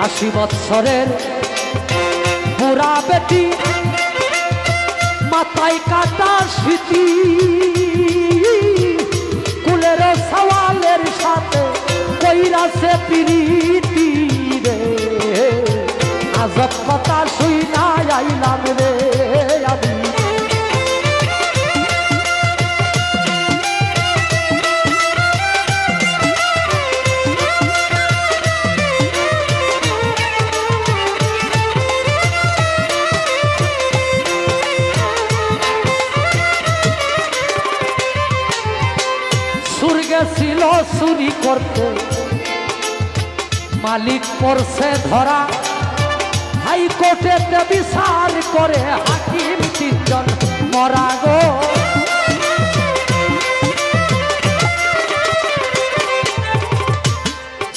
80 বৎসরের বুড়া বেটি মাথায় কাটা স্মৃতি কুলের সওয়ালের সাথে কইরাছে প্রীতি রে আজব কথা শুইনা আইলাম রে আমি ছিল চুরি করতে মালিক পড়ছে ধরা হাইকোর্টে বিচার করে হাকিম 3 জন মরা গো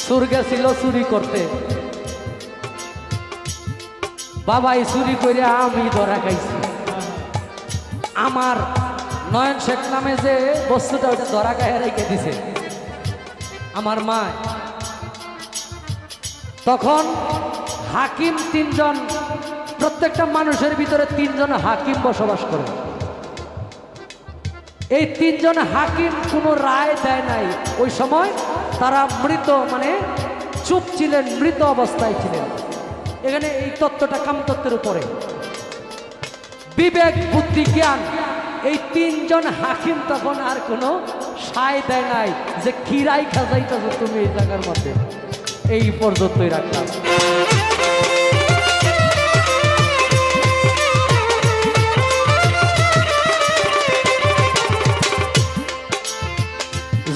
সুর গেছিল চুরি করতে বাবাই চুরি করে আমি ধরা খাইছি আমার নয়ন শেখ নামে যে বস্তুটা ওটা ধরা গায়ে রেখে দিছে আমার মা তখন হাকিম 3 জন প্রত্যেকটা মানুষের ভিতরে 3 জন হাকিম বসবাস করে এই 3 জন হাকিম কোনো রায় দেয় নাই ওই সময় তারা মৃত মানে চুপ ছিলেন মৃত অবস্থায় ছিলেন এখানে এই তত্ত্বটা কামতত্ত্বের উপরে বিবেক বুদ্ধি জ্ঞান এই 3 জন হাকিম তখন আর কোনো সায় দেয় নাই যে কিরাই খাজাইতেছ তুমি এই জায়গার মধ্যে এই পর্যন্তই রাখলাম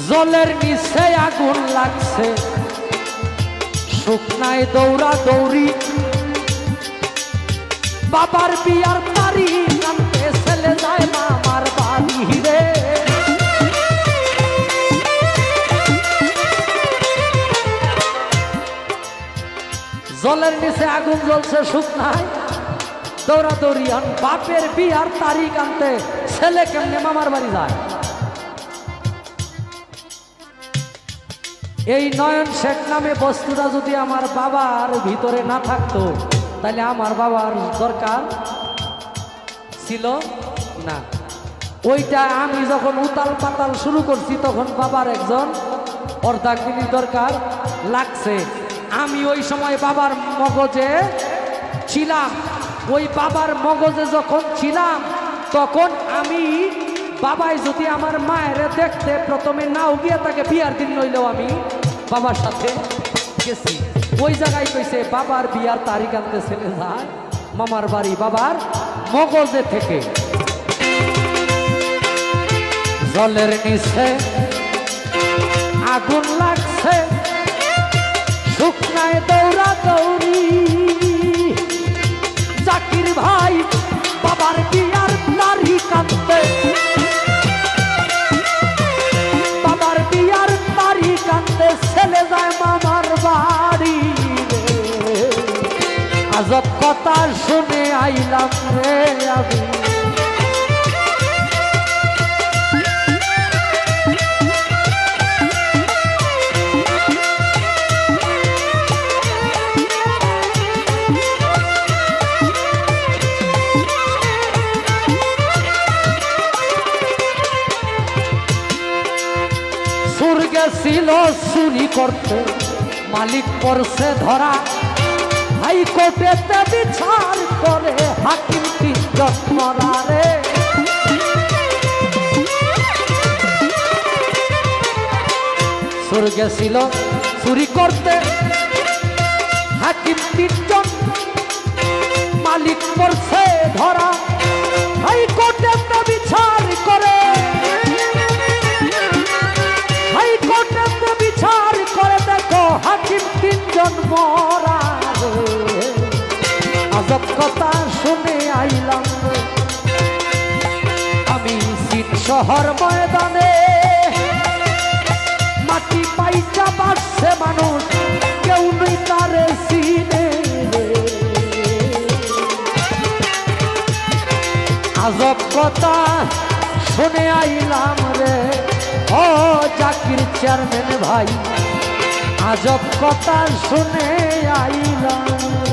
জলের নিচে আগুন লাগছে শুকনায় দৌড়া দৌড়ি বাবার বিয়ার তারি কানতে ছেলে যায় মামার বাড়ি রে জলের নিচে আগুন জ্বলছে শুকনায় দৌড়া দৌড়ি বাপের বিয়ার তারি কানতে ছেলে কেমনে মামার বাড়ি যায় এই নয়ন শেখ নামে বস্তুটা যদি আমার বাবার ভিতরে না থাকতো তাহলে আমার বাবার দরকার ছিল না ওইটা আমি যখন উতাল পাতাল শুরু করছি তখন বাবার একজন অর্ধাঙ্গিনীর দরকার লাগছে আমি ওই সময় বাবার মগজে ছিলাম ওই বাবার মগজে যখন ছিলাম তখন আমি বাবাই যদি আমার মায়ের দেখতে প্রথমে নাও গিয়ে তাকে বিয়ার দিন নইলেও আমি বাবার সাথে গেছি ওই জায়গায় কইছে বাবার বিয়ার তারিখ আনতে ছেলে যায় মামার বাড়ি বাবার মগজে থেকে জলের নিচে আগুন লাগছে শুকনায় দৌড়া দৌড়ি জাকির ভাই বাবার বিয়ার তারিখ আনতে বাবার বিয়ার তারিখ আনতে ছেলে যায় মামার বাড়ি আজব কথা শুনে আইলাম রে আমি সুর গেছিল চুরি করতে মালিক পড়ছে ধরা হাইকোর্টে বিচার করে হাকিম 3 জন মরা রে সুর গেছিল চুরি করতে হাকিম 3 জন মালিক পড়ছে ধরা হাইকোর্টে বিচার করে হাইকোর্টে বিচার করে দেখো হাকিম 3 জন মরা আজব কথা শুনে আইলাম আমি সিট শহর ময়দানে মাটি পাইটা বাসছে মানুষ কেউ নেই তারে চিনে আজব কথা শুনে আইলাম রে ও জাকির চেয়ারম্যান ভাই আজব কথা শুনে আইলাম